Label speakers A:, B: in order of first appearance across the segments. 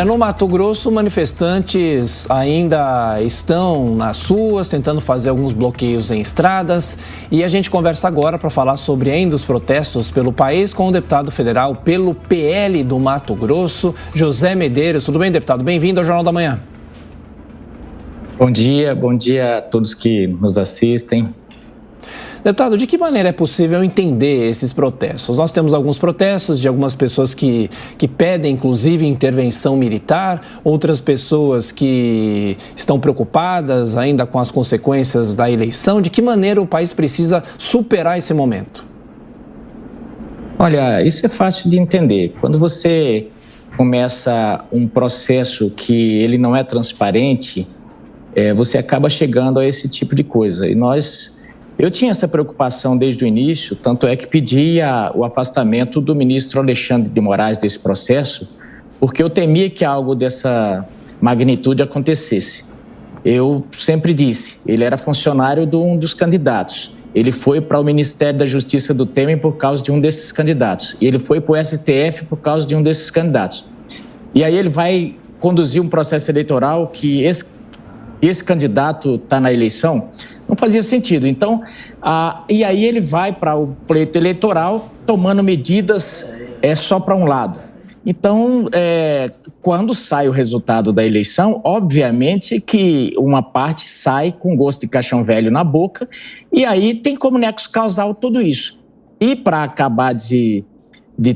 A: No Mato Grosso, manifestantes ainda estão nas ruas, tentando fazer alguns bloqueios em estradas. E a gente conversa agora para falar sobre ainda os protestos pelo país com o deputado federal pelo PL do Mato Grosso, José Medeiros. Tudo bem, deputado? Bem-vindo ao Jornal da Manhã.
B: Bom dia a todos que nos assistem.
A: Deputado, de que maneira é possível entender esses protestos? Nós temos alguns protestos de algumas pessoas que pedem, inclusive, intervenção militar, outras pessoas que estão preocupadas ainda com as consequências da eleição. De que maneira o país precisa superar esse momento?
B: Olha, isso é fácil de entender. Quando você começa um processo que ele não é transparente, você acaba chegando a esse tipo de coisa. E eu tinha essa preocupação desde o início, tanto é que pedi o afastamento do ministro Alexandre de Moraes desse processo, porque eu temia que algo dessa magnitude acontecesse. Eu sempre disse, ele era funcionário de um dos candidatos. Ele foi para o Ministério da Justiça do Temer por causa de um desses candidatos. E ele foi para o STF por causa de um desses candidatos. E aí ele vai conduzir um processo eleitoral que esse candidato está na eleição, não fazia sentido. Então, e aí ele vai para o pleito eleitoral tomando medidas só para um lado. Então, quando sai o resultado da eleição, obviamente que uma parte sai com gosto de caixão velho na boca, e aí tem como nexo causal tudo isso. E para acabar de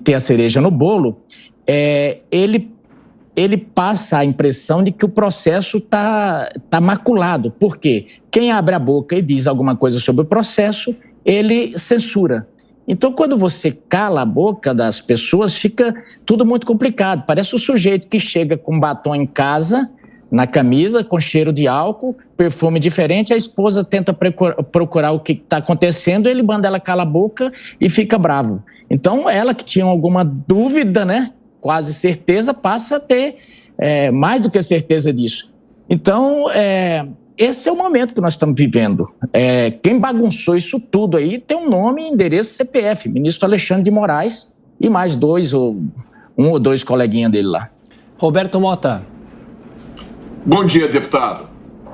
B: ter a cereja no bolo, ele passa a impressão de que o processo tá maculado. Por quê? Quem abre a boca e diz alguma coisa sobre o processo, ele censura. Então, quando você cala a boca das pessoas, fica tudo muito complicado. Parece o sujeito que chega com batom em casa, na camisa, com cheiro de álcool, perfume diferente, a esposa tenta procurar o que está acontecendo, ele manda ela calar a boca e fica bravo. Então, ela que tinha alguma dúvida, né? Quase certeza, passa a ter mais do que certeza disso. Então, esse é o momento que nós estamos vivendo. Quem bagunçou isso tudo aí tem um nome e endereço CPF, ministro Alexandre de Moraes, e mais um ou dois coleguinhas dele lá.
A: Roberto Mota.
C: Bom dia, deputado.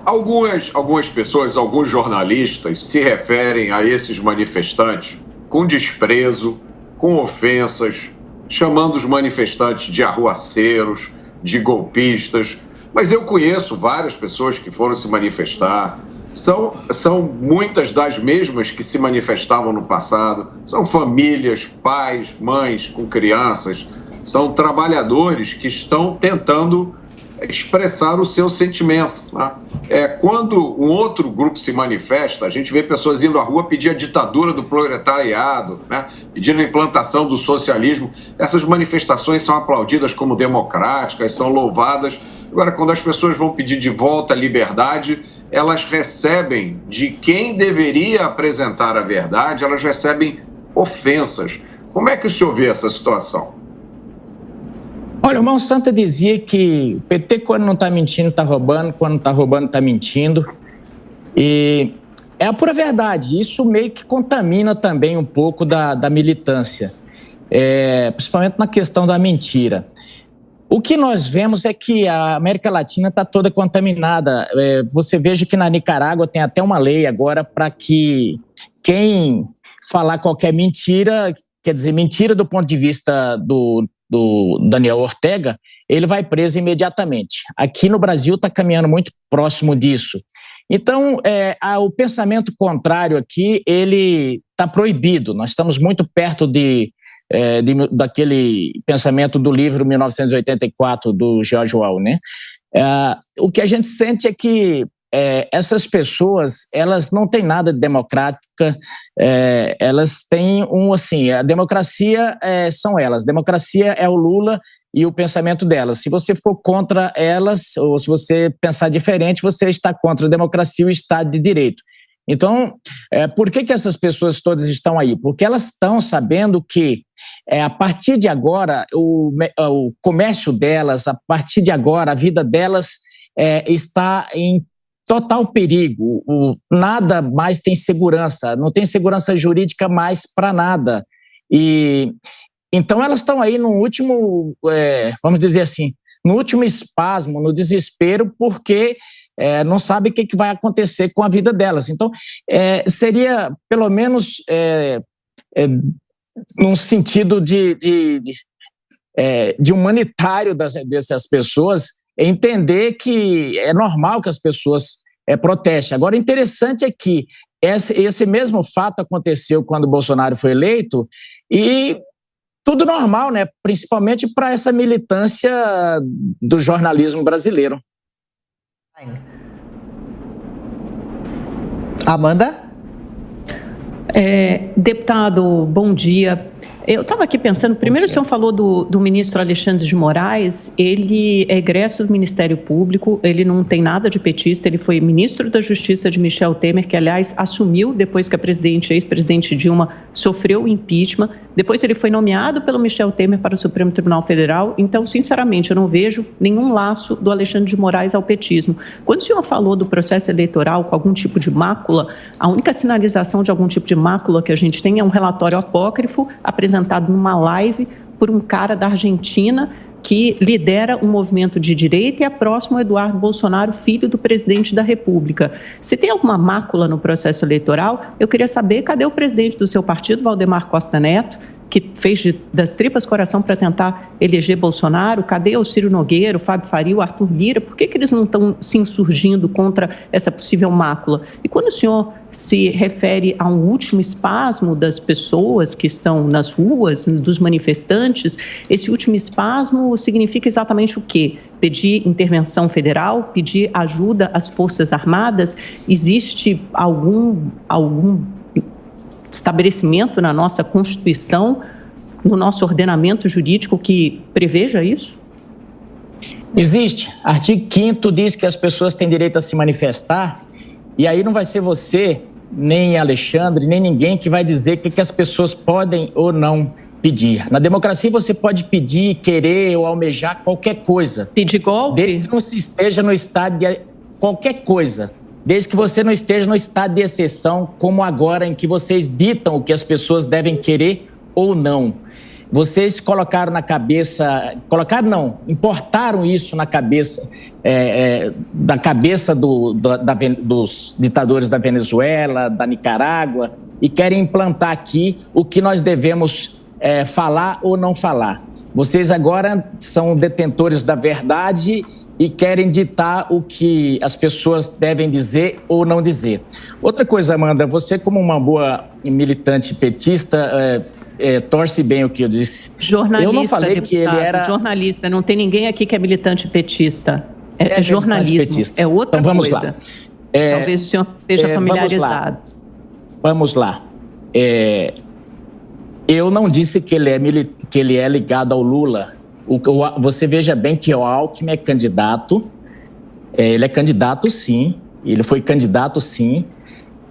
C: Algumas pessoas, alguns jornalistas se referem a esses manifestantes com desprezo, com ofensas, chamando os manifestantes de arruaceiros, de golpistas. Mas eu conheço várias pessoas que foram se manifestar. São muitas das mesmas que se manifestavam no passado. São famílias, pais, mães com crianças. São trabalhadores que estão tentando expressar o seu sentimento, né? Quando um outro grupo se manifesta, a gente vê pessoas indo à rua pedir a ditadura do proletariado, né? Pedindo a implantação do socialismo. Essas manifestações são aplaudidas como democráticas, são louvadas. Agora, quando as pessoas vão pedir de volta a liberdade, elas recebem de quem deveria apresentar a verdade, elas recebem ofensas. Como é que o senhor vê essa situação?
B: Olha, o Mão Santa dizia que o PT, quando não está mentindo, está roubando, quando está roubando, está mentindo. E é a pura verdade. Isso meio que contamina também um pouco da militância, principalmente na questão da mentira. O que nós vemos é que a América Latina está toda contaminada. Você veja que na Nicarágua tem até uma lei agora para que quem falar qualquer mentira, quer dizer, mentira do ponto de vista do Daniel Ortega, ele vai preso imediatamente. Aqui no Brasil está caminhando muito próximo disso. Então, o pensamento contrário aqui, ele está proibido. Nós estamos muito perto daquele pensamento do livro 1984, do George Orwell, né? O que a gente sente é que essas pessoas, elas não têm nada de democrática, elas têm a democracia são elas, democracia é o Lula e o pensamento delas. Se você for contra elas, ou se você pensar diferente, você está contra a democracia e o Estado de Direito. Então, por que essas pessoas todas estão aí? Porque elas estão sabendo que, a partir de agora, o comércio delas, a partir de agora, a vida delas está em total perigo. Nada mais tem segurança, não tem segurança jurídica mais para nada. E então elas estão aí no último, vamos dizer assim, no último espasmo, no desespero, porque não sabe o que vai acontecer com a vida delas. Então, seria, pelo menos, num sentido de humanitário dessas pessoas, entender que é normal que as pessoas protestem. Agora, interessante é que esse mesmo fato aconteceu quando o Bolsonaro foi eleito e tudo normal, né? Principalmente para essa militância do jornalismo brasileiro.
D: Amanda?
E: Deputado, bom dia. Eu estava aqui pensando, primeiro o senhor falou do ministro Alexandre de Moraes, ele é egresso do Ministério Público, ele não tem nada de petista, ele foi ministro da Justiça de Michel Temer, que aliás assumiu depois que a ex-presidente Dilma sofreu o impeachment, depois ele foi nomeado pelo Michel Temer para o Supremo Tribunal Federal, então sinceramente eu não vejo nenhum laço do Alexandre de Moraes ao petismo. Quando o senhor falou do processo eleitoral com algum tipo de mácula, a única sinalização de algum tipo de mácula que a gente tem é um relatório apócrifo apresentado numa live por um cara da Argentina que lidera um movimento de direita e é próximo ao Eduardo Bolsonaro, filho do presidente da República. Se tem alguma mácula no processo eleitoral, eu queria saber cadê o presidente do seu partido, Valdemar Costa Neto, que fez das tripas coração para tentar eleger Bolsonaro? Cadê o Ciro Nogueira, o Fábio Faria, o Arthur Lira? Por que eles não estão se insurgindo contra essa possível mácula? E quando o senhor se refere a um último espasmo das pessoas que estão nas ruas, dos manifestantes, esse último espasmo significa exatamente o quê? Pedir intervenção federal, pedir ajuda às Forças Armadas? Existe algum estabelecimento na nossa Constituição, no nosso ordenamento jurídico que preveja isso?
B: Existe. Artigo 5º diz que as pessoas têm direito a se manifestar, e aí não vai ser você, nem Alexandre, nem ninguém que vai dizer o que as pessoas podem ou não pedir. Na democracia você pode pedir, querer ou almejar qualquer coisa.
E: Pedir golpe?
B: Desde que não se esteja no estado de qualquer coisa. Desde que você não esteja no estado de exceção, como agora, em que vocês ditam o que as pessoas devem querer ou não. Vocês colocaram na cabeça, importaram isso na cabeça, da cabeça dos ditadores da Venezuela, da Nicarágua, e querem implantar aqui o que nós devemos falar ou não falar. Vocês agora são detentores da verdade e querem ditar o que as pessoas devem dizer ou não dizer. Outra coisa, Amanda, você como uma boa militante petista, torce bem o que eu disse.
E: Jornalista,
B: eu não falei
E: deputado,
B: que ele era...
E: Jornalista, não tem ninguém aqui que é militante petista. É jornalismo, petista. É outra
B: então, vamos
E: coisa.
B: Lá.
E: Talvez o senhor esteja familiarizado.
B: Vamos lá. Eu não disse que ele é ligado ao Lula. Você veja bem que o Alckmin é candidato, ele é candidato sim, ele foi candidato sim,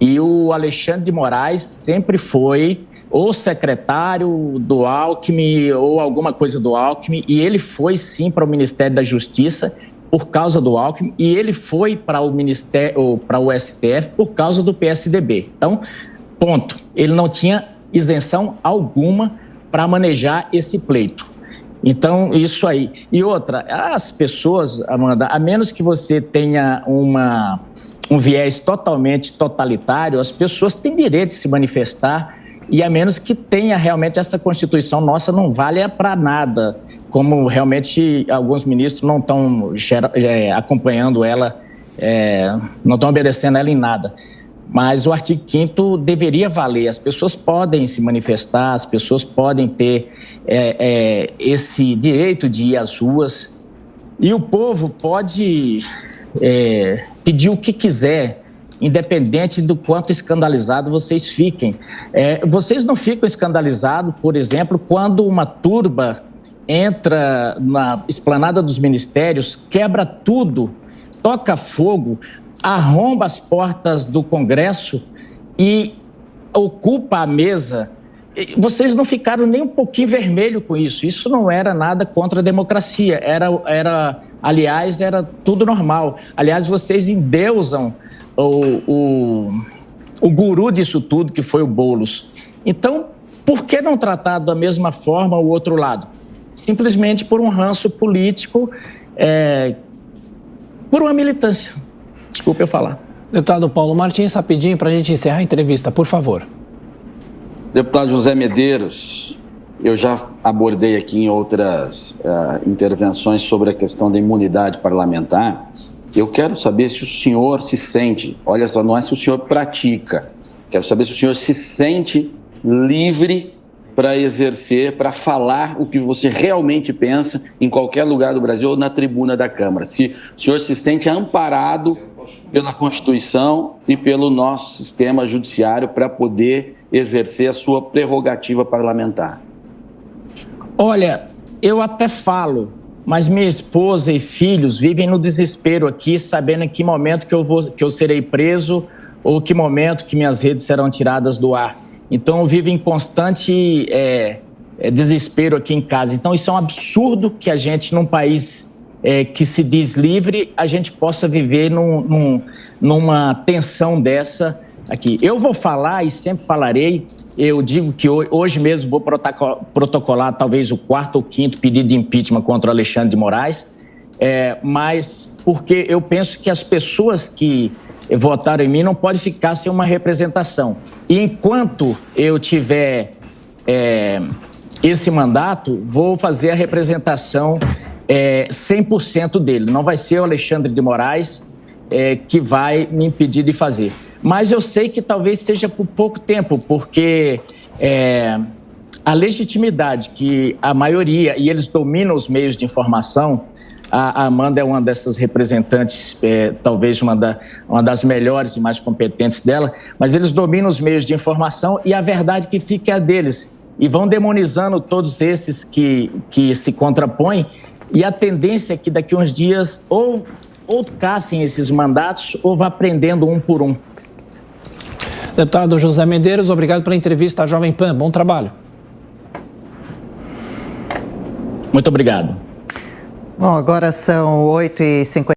B: e o Alexandre de Moraes sempre foi ou secretário do Alckmin ou alguma coisa do Alckmin, e ele foi sim para o Ministério da Justiça por causa do Alckmin, e ele foi para o Ministério, para o STF por causa do PSDB. Então, ponto. Ele não tinha isenção alguma para manejar esse pleito. Então, isso aí. E outra, as pessoas, Amanda, a menos que você tenha um viés totalmente totalitário, as pessoas têm direito de se manifestar, e a menos que tenha realmente essa Constituição nossa não vale para nada, como realmente alguns ministros não estão acompanhando ela, não estão obedecendo ela em nada. Mas o artigo 5º deveria valer. As pessoas podem se manifestar, as pessoas podem ter esse direito de ir às ruas. E o povo pode pedir o que quiser, independente do quanto escandalizado vocês fiquem. Vocês não ficam escandalizados, por exemplo, quando uma turba entra na esplanada dos ministérios, quebra tudo, toca fogo, arromba as portas do Congresso e ocupa a mesa. Vocês não ficaram nem um pouquinho vermelho com isso. Isso não era nada contra a democracia. Aliás, era tudo normal. Aliás, vocês endeusam o guru disso tudo, que foi o Boulos. Então, por que não tratar da mesma forma o outro lado? Simplesmente por um ranço político por uma militância. Desculpe eu falar.
A: Deputado Paulo Martins, rapidinho para a gente encerrar a entrevista, por favor.
D: Deputado José Medeiros, eu já abordei aqui em outras intervenções sobre a questão da imunidade parlamentar. Eu quero saber se o senhor se sente, olha só, não é se o senhor pratica, quero saber se o senhor se sente livre para exercer, para falar o que você realmente pensa em qualquer lugar do Brasil ou na tribuna da Câmara. Se o senhor se sente amparado pela Constituição e pelo nosso sistema judiciário para poder exercer a sua prerrogativa parlamentar.
B: Olha, eu até falo, mas minha esposa e filhos vivem no desespero aqui, sabendo em que momento que eu serei preso ou que momento que minhas redes serão tiradas do ar. Então, eu vivo em constante desespero aqui em casa. Então, isso é um absurdo que a gente, num país que se diz livre, a gente possa viver numa tensão dessa aqui. Eu vou falar e sempre falarei. Eu digo que hoje mesmo vou protocolar talvez o 4º ou 5º pedido de impeachment contra o Alexandre de Moraes, mas porque eu penso que as pessoas que votaram em mim não podem ficar sem uma representação. E enquanto eu tiver esse mandato, vou fazer a representação 100% dele. Não vai ser o Alexandre de Moraes que vai me impedir de fazer. Mas eu sei que talvez seja por pouco tempo, porque a legitimidade que a maioria, e eles dominam os meios de informação, a Amanda é uma dessas representantes, talvez uma das melhores e mais competentes dela, mas eles dominam os meios de informação e a verdade que fica é a deles. E vão demonizando todos esses que se contrapõem, e a tendência é que daqui a uns dias ou cassem esses mandatos ou vá prendendo um por um.
A: Deputado José Medeiros, obrigado pela entrevista à Jovem Pan. Bom trabalho.
B: Muito obrigado.
F: Bom, agora são 8h50.